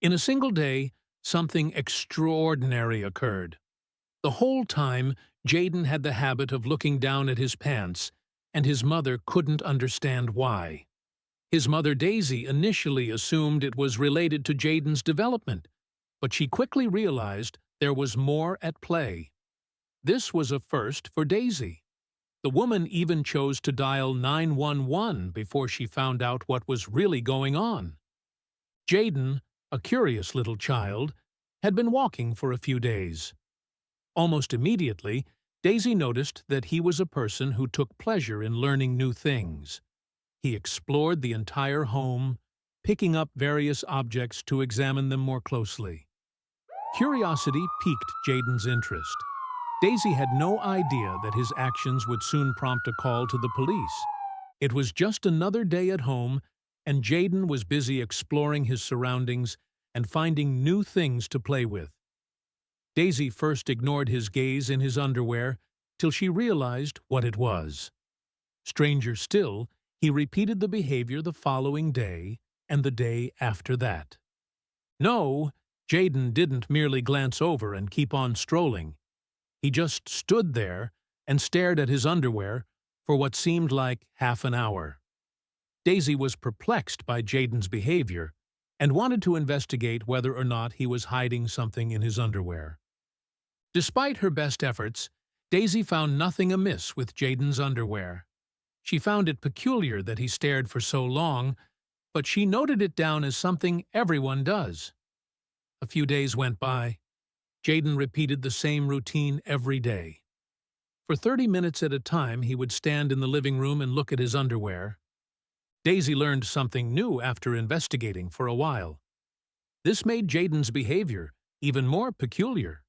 In a single day, something extraordinary occurred. The whole time, Jaden had the habit of looking down at his pants, and his mother couldn't understand why. His mother Daisy initially assumed it was related to Jaden's development, but she quickly realized there was more at play. This was a first for Daisy. The woman even chose to dial 911 before she found out what was really going on. Jaden, a curious little child, had been walking for a few days. Almost immediately, Daisy noticed that he was a person who took pleasure in learning new things. He explored the entire home, picking up various objects to examine them more closely. Curiosity piqued Jaden's interest. Daisy had no idea that his actions would soon prompt a call to the police. It was just another day at home, and Jaden was busy exploring his surroundings and finding new things to play with. Daisy first ignored his gaze in his underwear till she realized what it was. Stranger still, he repeated the behavior the following day and the day after that. No, Jaden didn't merely glance over and keep on strolling. He just stood there and stared at his underwear for what seemed like half an hour. Daisy was perplexed by Jaden's behavior and wanted to investigate whether or not he was hiding something in his underwear. Despite her best efforts, Daisy found nothing amiss with Jaden's underwear. She found it peculiar that he stared for so long, but she noted it down as something everyone does. A few days went by. Jaden repeated the same routine every day. For 30 minutes at a time, he would stand in the living room and look at his underwear. Daisy learned something new after investigating for a while. This made Jaden's behavior even more peculiar.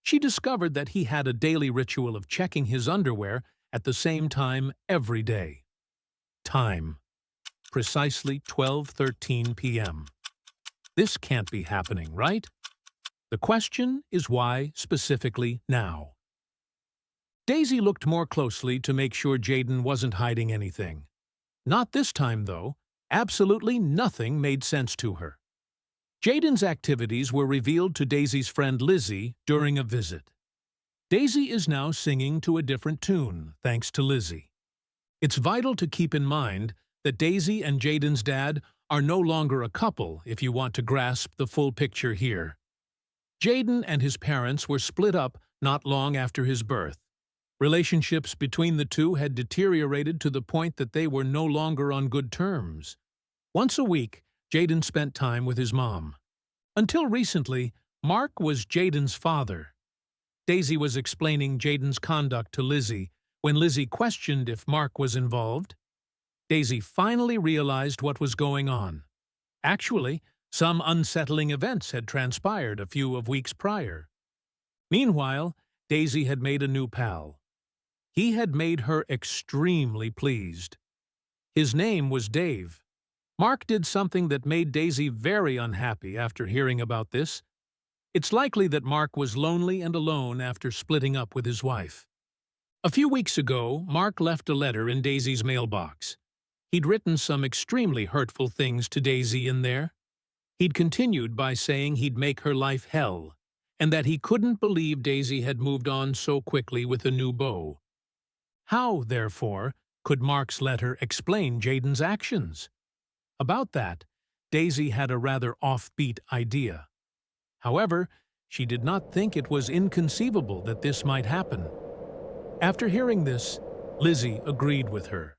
She discovered that he had a daily ritual of checking his underwear at the same time every day. Time: precisely 12:13 p.m. This can't be happening, right? The question is why specifically now? Daisy looked more closely to make sure Jaden wasn't hiding anything. Not this time, though. Absolutely nothing made sense to her. Jaden's activities were revealed to Daisy's friend Lizzy during a visit. Daisy is now singing to a different tune, thanks to Lizzy. It's vital to keep in mind that Daisy and Jaden's dad are no longer a couple if you want to grasp the full picture here. Jaden and his parents were split up not long after his birth. Relationships between the two had deteriorated to the point that they were no longer on good terms. Once a week, Jaden spent time with his mom. Until recently, Mark was Jaden's father. Daisy was explaining Jaden's conduct to Lizzy when Lizzy questioned if Mark was involved. Daisy finally realized what was going on. Actually, some unsettling events had transpired a few weeks prior. Meanwhile, Daisy had made a new pal. He had made her extremely pleased. His name was Dave. Mark did something that made Daisy very unhappy after hearing about this. It's likely that Mark was lonely and alone after splitting up with his wife. A few weeks ago, Mark left a letter in Daisy's mailbox. He'd written some extremely hurtful things to Daisy in there. He'd continued by saying he'd make her life hell, and that he couldn't believe Daisy had moved on so quickly with a new beau. How, therefore, could Mark's letter explain Jaden's actions? About that, Daisy had a rather offbeat idea. However, she did not think it was inconceivable that this might happen. After hearing this, Lizzy agreed with her.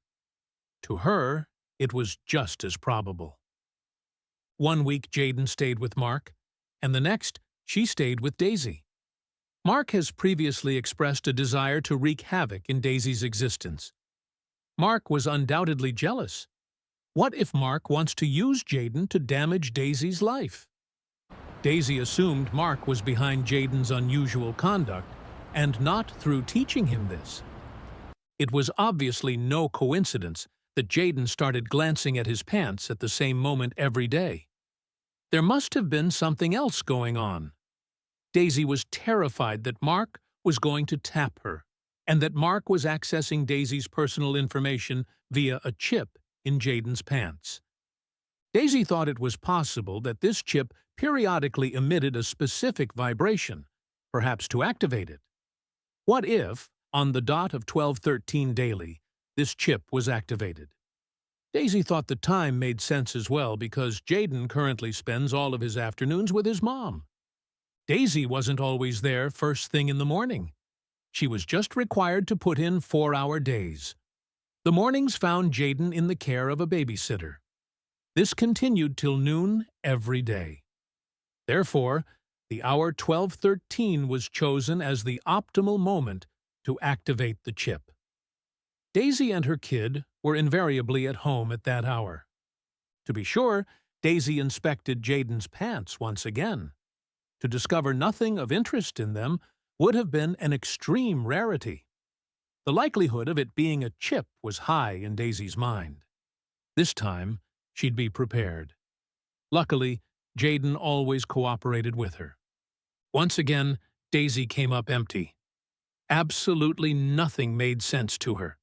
To her, it was just as probable. One week Jaden stayed with Mark, and the next she stayed with Daisy. Mark has previously expressed a desire to wreak havoc in Daisy's existence. Mark was undoubtedly jealous. What if Mark wants to use Jaden to damage Daisy's life? Daisy assumed Mark was behind Jaden's unusual conduct, and not through teaching him this. It was obviously no coincidence that Jaden started glancing at his pants at the same moment every day. There must have been something else going on. Daisy was terrified that Mark was going to tap her, and that Mark was accessing Daisy's personal information via a chip in Jaden's pants. Daisy thought it was possible that this chip periodically emitted a specific vibration, perhaps to activate it. What if, on the dot of 12:13 daily, this chip was activated? Daisy thought the time made sense as well because Jaden currently spends all of his afternoons with his mom. Daisy wasn't always there first thing in the morning. She was just required to put in 4-hour days. The mornings found Jaden in the care of a babysitter. This continued till noon every day. Therefore, the hour 12:13 was chosen as the optimal moment to activate the chip. Daisy and her kid were invariably at home at that hour. To be sure, Daisy inspected Jaden's pants once again. To discover nothing of interest in them would have been an extreme rarity. The likelihood of it being a chip was high in Daisy's mind. This time, she'd be prepared. Luckily, Jaden always cooperated with her. Once again, Daisy came up empty. Absolutely nothing made sense to her.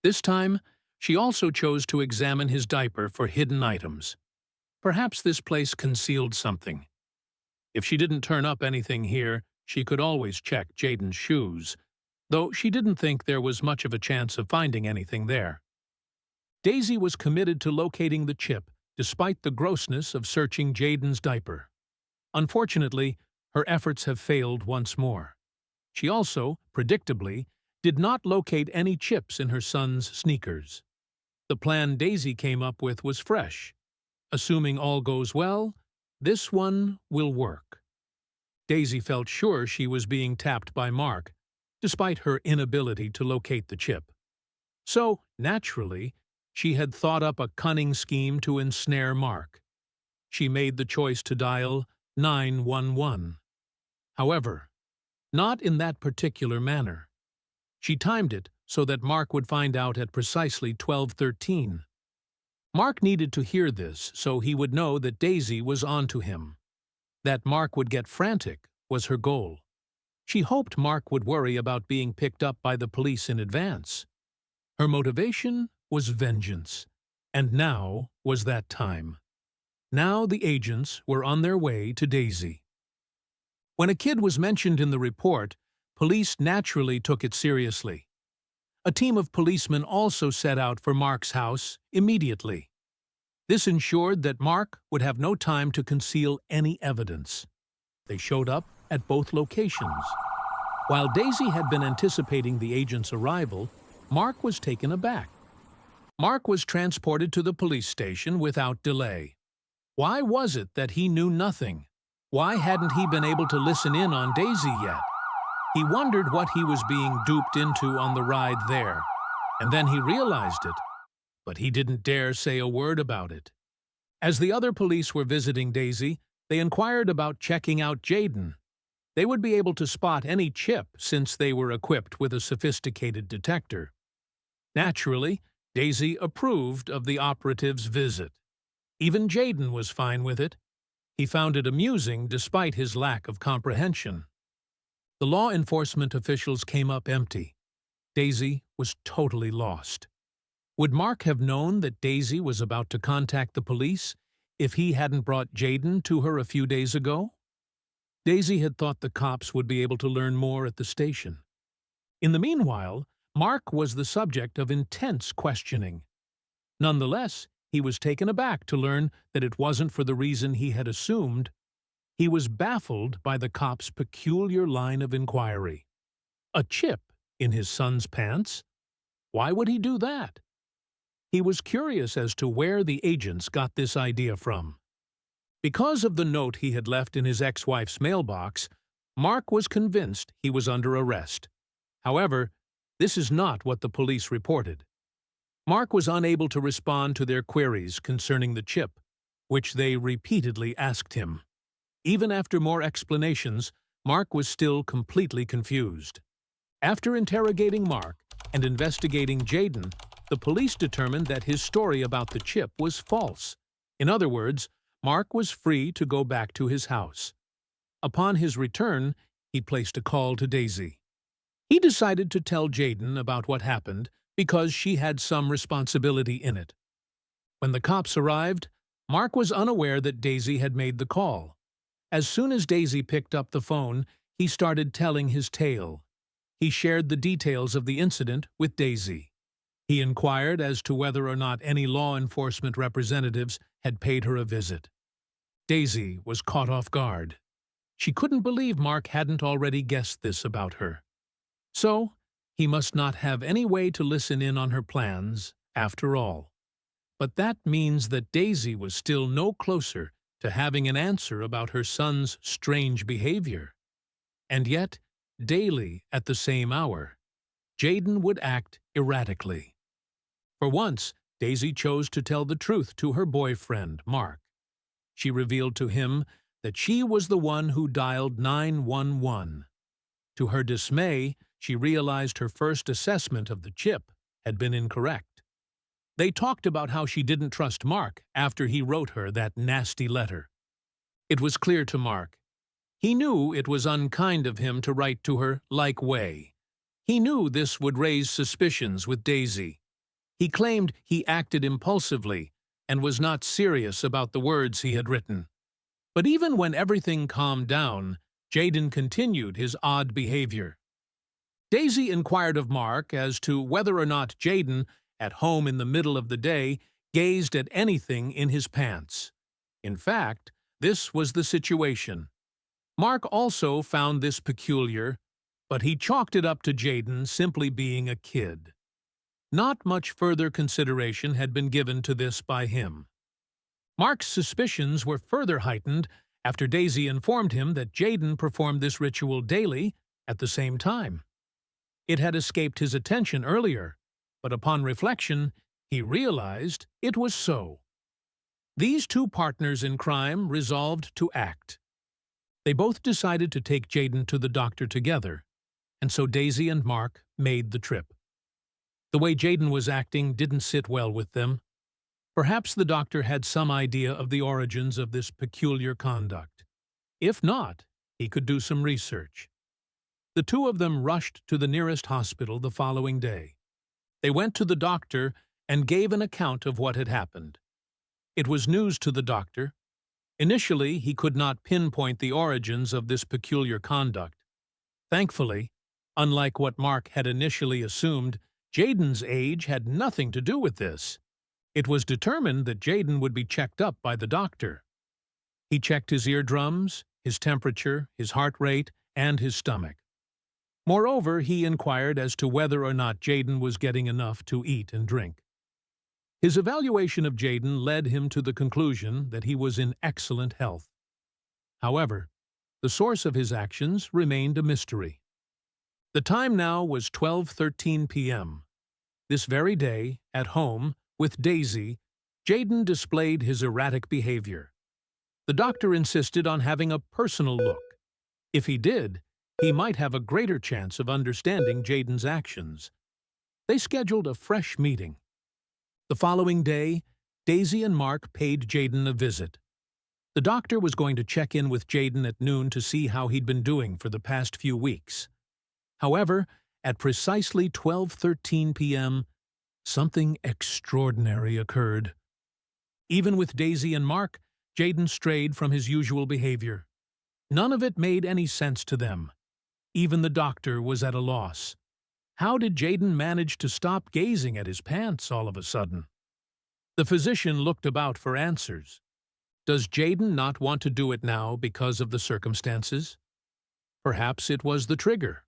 This time, she also chose to examine his diaper for hidden items. Perhaps this place concealed something. If she didn't turn up anything here, she could always check Jaden's shoes, though she didn't think there was much of a chance of finding anything there. Daisy was committed to locating the chip, despite the grossness of searching Jaden's diaper. Unfortunately, her efforts have failed once more. She also, predictably, did not locate any chips in her son's sneakers. The plan Daisy came up with was fresh. Assuming all goes well, this one will work. Daisy felt sure she was being tapped by Mark, despite her inability to locate the chip. So, naturally, she had thought up a cunning scheme to ensnare Mark. She made the choice to dial 911. However, not in that particular manner. She timed it so that Mark would find out at precisely 12:13. Mark needed to hear this so he would know that Daisy was onto him. That Mark would get frantic was her goal. She hoped Mark would worry about being picked up by the police in advance. Her motivation was vengeance, and now was that time. Now the agents were on their way to Daisy. When a kid was mentioned in the report, police naturally took it seriously. A team of policemen also set out for Mark's house immediately. This ensured that Mark would have no time to conceal any evidence. They showed up at both locations. While Daisy had been anticipating the agent's arrival, Mark was taken aback. Mark was transported to the police station without delay. Why was it that he knew nothing? Why hadn't he been able to listen in on Daisy yet? He wondered what he was being duped into on the ride there, and then he realized it, but he didn't dare say a word about it. As the other police were visiting Daisy, they inquired about checking out Jaden. They would be able to spot any chip since they were equipped with a sophisticated detector. Naturally, Daisy approved of the operative's visit. Even Jaden was fine with it. He found it amusing despite his lack of comprehension. The law enforcement officials came up empty. Daisy was totally lost. Would Mark have known that Daisy was about to contact the police if he hadn't brought Jaden to her a few days ago? Daisy had thought the cops would be able to learn more at the station. In the meanwhile, Mark was the subject of intense questioning. Nonetheless, he was taken aback to learn that it wasn't for the reason he had assumed. He was baffled by the cops' peculiar line of inquiry. A chip in his son's pants? Why would he do that? He was curious as to where the agents got this idea from. Because of the note he had left in his ex-wife's mailbox, Mark was convinced he was under arrest. However, this is not what the police reported. Mark was unable to respond to their queries concerning the chip, which they repeatedly asked him. Even after more explanations, Mark was still completely confused. After interrogating Mark and investigating Jaden, the police determined that his story about the chip was false. In other words, Mark was free to go back to his house. Upon his return, he placed a call to Daisy. He decided to tell Jaden about what happened because she had some responsibility in it. When the cops arrived, Mark was unaware that Daisy had made the call. As soon as Daisy picked up the phone, he started telling his tale. He shared the details of the incident with Daisy. He inquired as to whether or not any law enforcement representatives had paid her a visit. Daisy was caught off guard. She couldn't believe Mark hadn't already guessed this about her. So, he must not have any way to listen in on her plans, after all. But that means that Daisy was still no closer to having an answer about her son's strange behavior. And yet, daily at the same hour, Jaden would act erratically. For once, Daisy chose to tell the truth to her boyfriend, Mark. She revealed to him that she was the one who dialed 911. To her dismay, she realized her first assessment of the chip had been incorrect. They talked about how she didn't trust Mark after he wrote her that nasty letter. It was clear to Mark. He knew it was unkind of him to write to her like way. He knew this would raise suspicions with Daisy. He claimed he acted impulsively and was not serious about the words he had written. But even when everything calmed down, Jaden continued his odd behavior. Daisy inquired of Mark as to whether or not Jaden, at home in the middle of the day, gazed at anything in his pants. In fact, this was the situation. Mark also found this peculiar, but he chalked it up to Jaden simply being a kid. Not much further consideration had been given to this by him. Mark's suspicions were further heightened after Daisy informed him that Jaden performed this ritual daily at the same time. It had escaped his attention earlier, but upon reflection, he realized it was so. These two partners in crime resolved to act. They both decided to take Jaden to the doctor together, and so Daisy and Mark made the trip. The way Jaden was acting didn't sit well with them. Perhaps the doctor had some idea of the origins of this peculiar conduct. If not, he could do some research. The two of them rushed to the nearest hospital the following day. They went to the doctor and gave an account of what had happened. It was news to the doctor. Initially, he could not pinpoint the origins of this peculiar conduct. Thankfully, unlike what Mark had initially assumed, Jaden's age had nothing to do with this. It was determined that Jaden would be checked up by the doctor. He checked his eardrums, his temperature, his heart rate, and his stomach. Moreover, he inquired as to whether or not Jaden was getting enough to eat and drink. His evaluation of Jaden led him to the conclusion that he was in excellent health. However, the source of his actions remained a mystery. The time now was 12:13 p.m. This very day, at home, with Daisy, Jaden displayed his erratic behavior. The doctor insisted on having a personal look. If he did, he might have a greater chance of understanding Jaden's actions. They scheduled a fresh meeting. The following day, Daisy and Mark paid Jaden a visit. The doctor was going to check in with Jaden at noon to see how he'd been doing for the past few weeks. However, at precisely 12:13 p.m., something extraordinary occurred. Even with Daisy and Mark, Jaden strayed from his usual behavior. None of it made any sense to them. Even the doctor was at a loss. How did Jaden manage to stop gazing at his pants all of a sudden? The physician looked about for answers. Does Jaden not want to do it now because of the circumstances? Perhaps it was the trigger.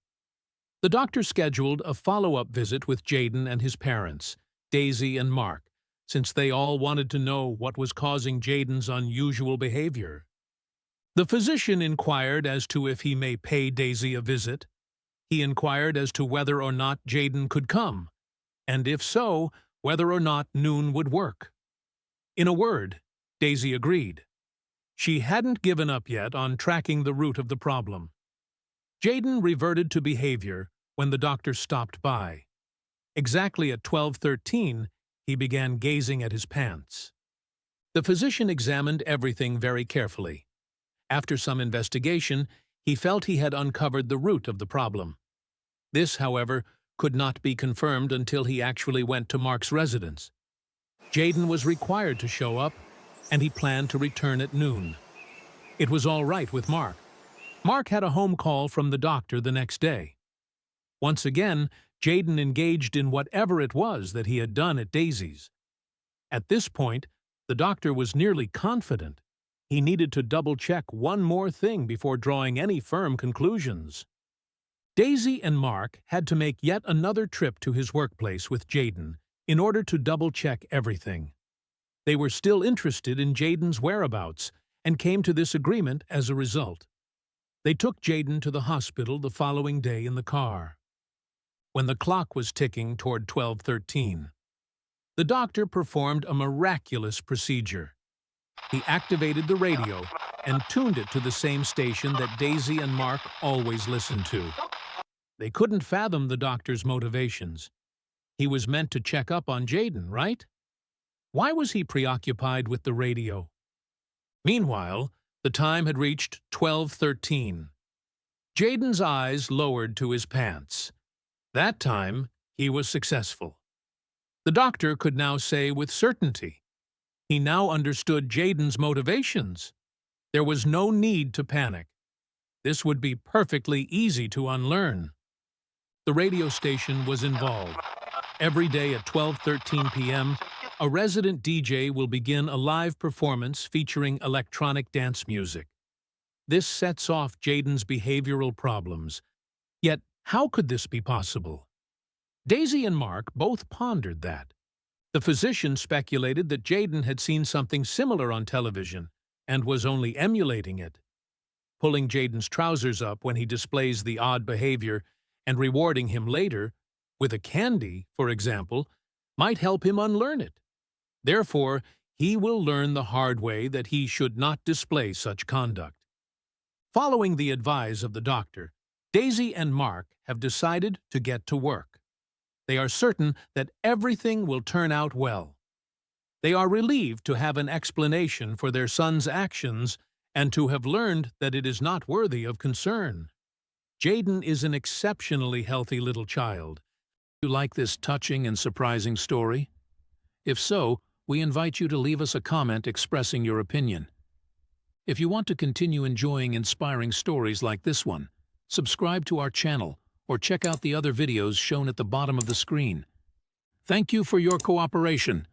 The doctor scheduled a follow-up visit with Jaden and his parents, Daisy and Mark, since they all wanted to know what was causing Jaden's unusual behavior. The physician inquired as to if he may pay Daisy a visit. He inquired as to whether or not Jaden could come, and if so, whether or not noon would work. In a word, Daisy agreed. She hadn't given up yet on tracking the root of the problem. Jaden reverted to behavior when the doctor stopped by. Exactly at 12:13, he began gazing at his pants. The physician examined everything very carefully. After some investigation, he felt he had uncovered the root of the problem. This, however, could not be confirmed until he actually went to Mark's residence. Jaden was required to show up, and he planned to return at noon. It was all right with Mark. Mark had a home call from the doctor the next day. Once again, Jaden engaged in whatever it was that he had done at Daisy's. At this point, the doctor was nearly confident. He needed to double-check one more thing before drawing any firm conclusions. Daisy and Mark had to make yet another trip to his workplace with Jaden in order to double-check everything. They were still interested in Jaden's whereabouts and came to this agreement as a result. They took Jaden to the hospital the following day in the car. When the clock was ticking toward 12:13, the doctor performed a miraculous procedure. He activated the radio and tuned it to the same station that Daisy and Mark always listened to. They couldn't fathom the doctor's motivations. He was meant to check up on Jaden, right? Why was he preoccupied with the radio? Meanwhile, the time had reached 12:13. Jaden's eyes lowered to his pants. That time, he was successful. The doctor could now say with certainty. He now understood Jaden's motivations. There was no need to panic. This would be perfectly easy to unlearn. The radio station was involved. Every day at 12:13 p.m., a resident DJ will begin a live performance featuring electronic dance music. This sets off Jaden's behavioral problems. Yet, how could this be possible? Daisy and Mark both pondered that. The physician speculated that Jaden had seen something similar on television and was only emulating it. Pulling Jaden's trousers up when he displays the odd behavior and rewarding him later, with a candy, for example, might help him unlearn it. Therefore, he will learn the hard way that he should not display such conduct. Following the advice of the doctor, Daisy and Mark have decided to get to work. They are certain that everything will turn out well. They are relieved to have an explanation for their son's actions and to have learned that it is not worthy of concern. Jaden is an exceptionally healthy little child. Do you like this touching and surprising story? If so, we invite you to leave us a comment expressing your opinion. If you want to continue enjoying inspiring stories like this one, subscribe to our channel or check out the other videos shown at the bottom of the screen. Thank you for your cooperation.